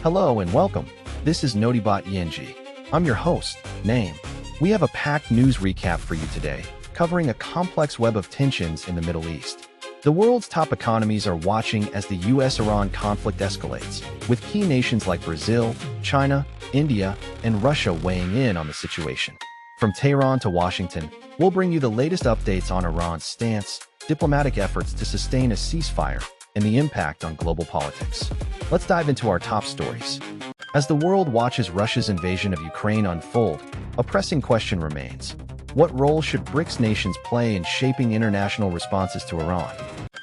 Hello and welcome. This is Notibot Yenji. I'm your host, Name. We have a packed news recap for you today, covering a complex web of tensions in the Middle East. The world's top economies are watching as the US-Iran conflict escalates, with key nations like Brazil, China, India, and Russia weighing in on the situation. From Tehran to Washington, we'll bring you the latest updates on Iran's stance, diplomatic efforts to sustain a ceasefire, and the impact on global politics. Let's dive into our top stories. As the world watches Russia's invasion of Ukraine unfold, a pressing question remains. What role should Brics nations play in shaping international responses to Iran?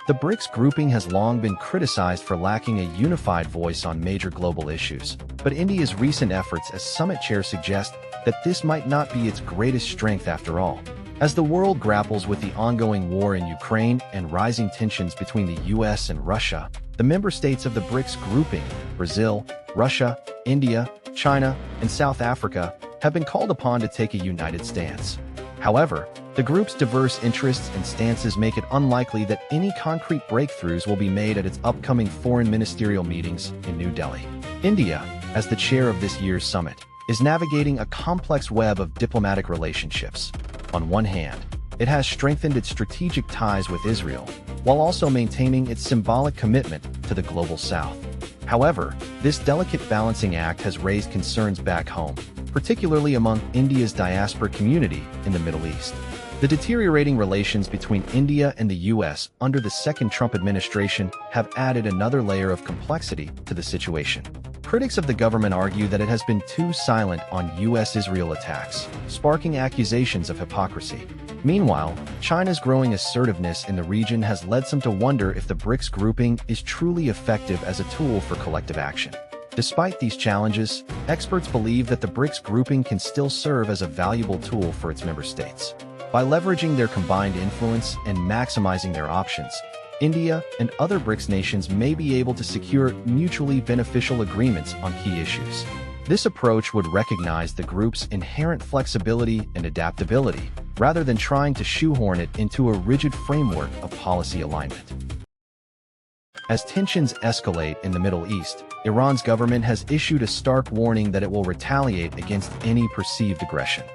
The Brics grouping has long been criticized for lacking a unified voice on major global issues, but India's recent efforts as summit chair suggest that this might not be its greatest strength after all. As the world grapples with the ongoing war in Ukraine and rising tensions between the US and Russia, the member states of the Brics grouping, Brazil, Russia, India, China, and South Africa, have been called upon to take a united stance. However, the group's diverse interests and stances make it unlikely that any concrete breakthroughs will be made at its upcoming foreign ministerial meetings in New Delhi. India, as the chair of this year's summit, is navigating a complex web of diplomatic relationships. On one hand, it has strengthened its strategic ties with Israel, while also maintaining its symbolic commitment to the global South. However, this delicate balancing act has raised concerns back home, particularly among India's diaspora community in the Middle East. The deteriorating relations between India and the US under the second Trump administration have added another layer of complexity to the situation. Critics of the government argue that it has been too silent on US-Israel attacks, sparking accusations of hypocrisy. Meanwhile, China's growing assertiveness in the region has led some to wonder if the Brics grouping is truly effective as a tool for collective action. Despite these challenges, experts believe that the Brics grouping can still serve as a valuable tool for its member states. By leveraging their combined influence and maximizing their options, India and other Brics nations may be able to secure mutually beneficial agreements on key issues. This approach would recognize the group's inherent flexibility and adaptability, rather than trying to shoehorn it into a rigid framework of policy alignment. As tensions escalate in the Middle East, Iran's government has issued a stark warning that it will retaliate against any perceived aggression.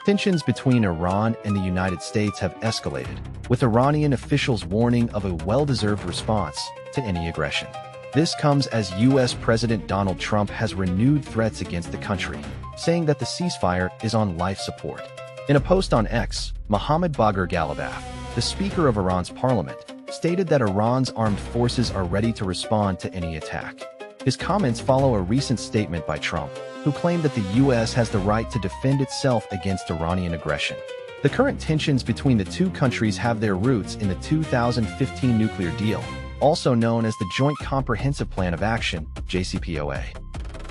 Tensions between Iran and the United States have escalated, with Iranian officials warning of a well-deserved response to any aggression. This comes as US President Donald Trump has renewed threats against the country, saying that the ceasefire is on life support. In a post on X, Mohammad Bagher Ghalibaf, the Speaker of Iran's parliament, stated that Iran's armed forces are ready to respond to any attack. His comments follow a recent statement by Trump, who claimed that the US has the right to defend itself against Iranian aggression. The current tensions between the two countries have their roots in the 2015 nuclear deal, also known as the Joint Comprehensive Plan of Action, JCPOA.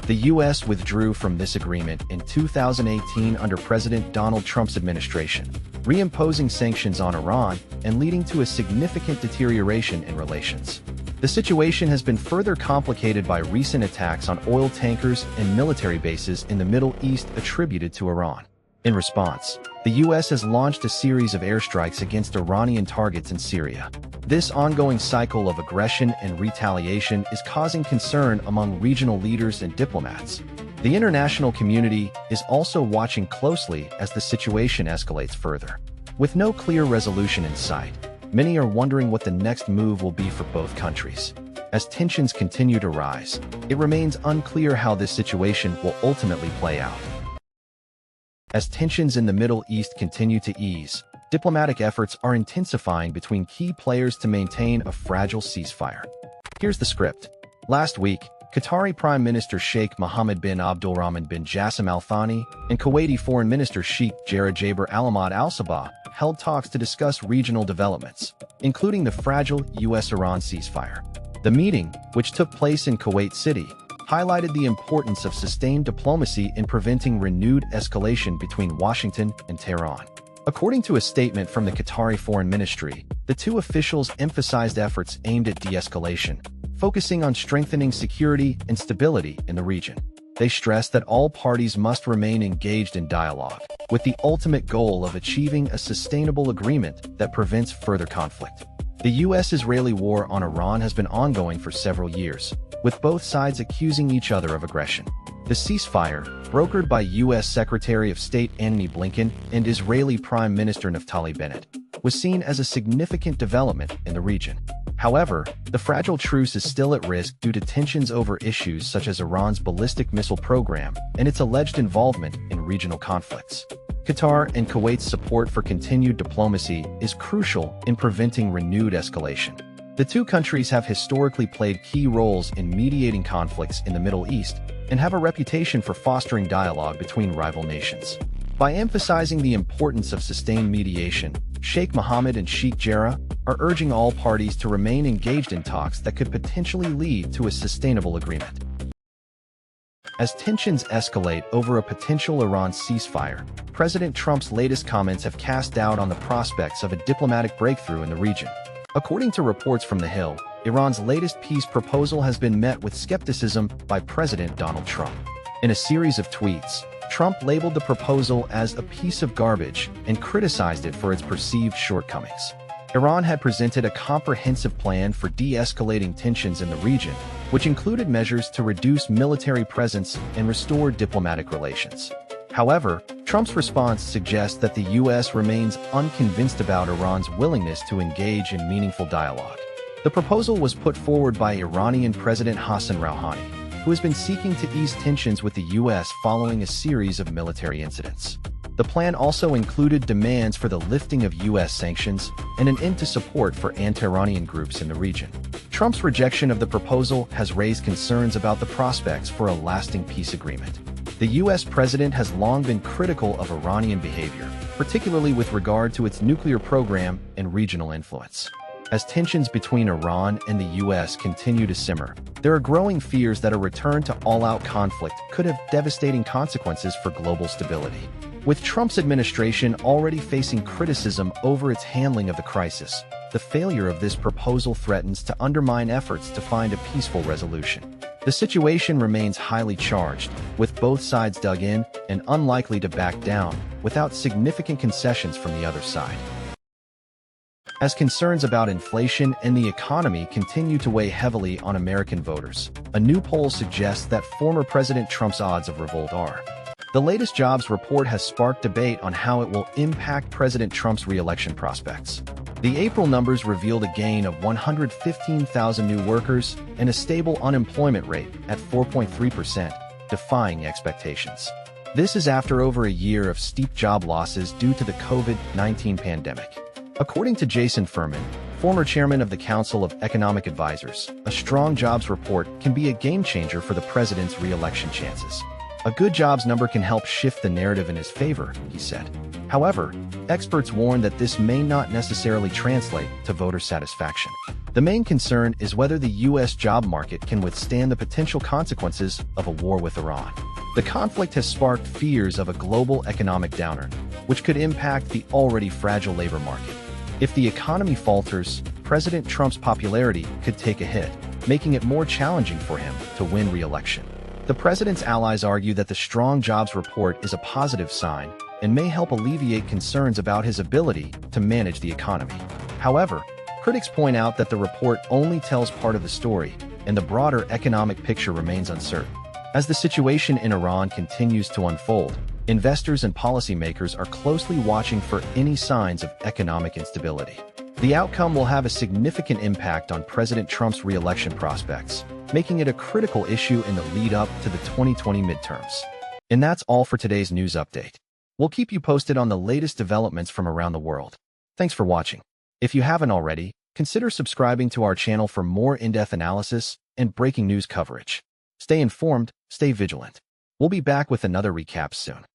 The US withdrew from this agreement in 2018 under President Donald Trump's administration, reimposing sanctions on Iran and leading to a significant deterioration in relations. The situation has been further complicated by recent attacks on oil tankers and military bases in the Middle East attributed to Iran. In response, the US has launched a series of airstrikes against Iranian targets in Syria. This ongoing cycle of aggression and retaliation is causing concern among regional leaders and diplomats. The international community is also watching closely as the situation escalates further. With no clear resolution in sight, many are wondering what the next move will be for both countries. As tensions continue to rise, it remains unclear how this situation will ultimately play out. As tensions in the Middle East continue to ease, diplomatic efforts are intensifying between key players to maintain a fragile ceasefire. Here's the script. Last week, Qatari Prime Minister Sheikh Mohammed bin Abdulrahman bin Jassim Al Thani and Kuwaiti Foreign Minister Sheikh Jarrah Jaber Al Ahmad Al Sabah held talks to discuss regional developments, including the fragile US-Iran ceasefire. The meeting, which took place in Kuwait City, highlighted the importance of sustained diplomacy in preventing renewed escalation between Washington and Tehran. According to a statement from the Qatari Foreign Ministry, the two officials emphasized efforts aimed at de-escalation, focusing on strengthening security and stability in the region. They stressed that all parties must remain engaged in dialogue, with the ultimate goal of achieving a sustainable agreement that prevents further conflict. The US-Israeli war on Iran has been ongoing for several years, with both sides accusing each other of aggression. The ceasefire, brokered by U.S. Secretary of State Antony Blinken and Israeli Prime Minister Naftali Bennett, was seen as a significant development in the region. However, the fragile truce is still at risk due to tensions over issues such as Iran's ballistic missile program and its alleged involvement in regional conflicts. Qatar and Kuwait's support for continued diplomacy is crucial in preventing renewed escalation. The two countries have historically played key roles in mediating conflicts in the Middle East and have a reputation for fostering dialogue between rival nations. By emphasizing the importance of sustained mediation, Sheikh Mohammed and Sheikh Jarrah are urging all parties to remain engaged in talks that could potentially lead to a sustainable agreement. As tensions escalate over a potential Iran ceasefire, President Trump's latest comments have cast doubt on the prospects of a diplomatic breakthrough in the region. According to reports from The Hill, Iran's latest peace proposal has been met with skepticism by President Donald Trump. In a series of tweets, Trump labeled the proposal as a piece of garbage and criticized it for its perceived shortcomings. Iran had presented a comprehensive plan for de-escalating tensions in the region, which included measures to reduce military presence and restore diplomatic relations. However, Trump's response suggests that the U.S. remains unconvinced about Iran's willingness to engage in meaningful dialogue. The proposal was put forward by Iranian President Hassan Rouhani, who has been seeking to ease tensions with the U.S. following a series of military incidents. The plan also included demands for the lifting of U.S. sanctions and an end to support for anti-Iranian groups in the region. Trump's rejection of the proposal has raised concerns about the prospects for a lasting peace agreement. The U.S. president has long been critical of Iranian behavior, particularly with regard to its nuclear program and regional influence. As tensions between Iran and the U.S. continue to simmer, there are growing fears that a return to all-out conflict could have devastating consequences for global stability. With Trump's administration already facing criticism over its handling of the crisis, the failure of this proposal threatens to undermine efforts to find a peaceful resolution. The situation remains highly charged, with both sides dug in and unlikely to back down without significant concessions from the other side. As concerns about inflation and the economy continue to weigh heavily on American voters, a new poll suggests that former President Trump's odds of revolt are. The latest jobs report has sparked debate on how it will impact President Trump's re-election prospects. The April numbers revealed a gain of 115,000 new workers and a stable unemployment rate at 4.3%, defying expectations. This is after over a year of steep job losses due to the COVID-19 pandemic. According to Jason Furman, former chairman of the Council of Economic Advisors, a strong jobs report can be a game-changer for the president's re-election chances. A good jobs number can help shift the narrative in his favor, he said. However, experts warn that this may not necessarily translate to voter satisfaction. The main concern is whether the U.S. job market can withstand the potential consequences of a war with Iran. The conflict has sparked fears of a global economic downturn, which could impact the already fragile labor market. If the economy falters, President Trump's popularity could take a hit, making it more challenging for him to win re-election. The president's allies argue that the strong jobs report is a positive sign and may help alleviate concerns about his ability to manage the economy. However, critics point out that the report only tells part of the story, and the broader economic picture remains uncertain. As the situation in Iran continues to unfold, investors and policymakers are closely watching for any signs of economic instability. The outcome will have a significant impact on President Trump's re-election prospects, making it a critical issue in the lead-up to the 2020 midterms. And that's all for today's news update. We'll keep you posted on the latest developments from around the world. Thanks for watching. If you haven't already, consider subscribing to our channel for more in-depth analysis and breaking news coverage. Stay informed, stay vigilant. We'll be back with another recap soon.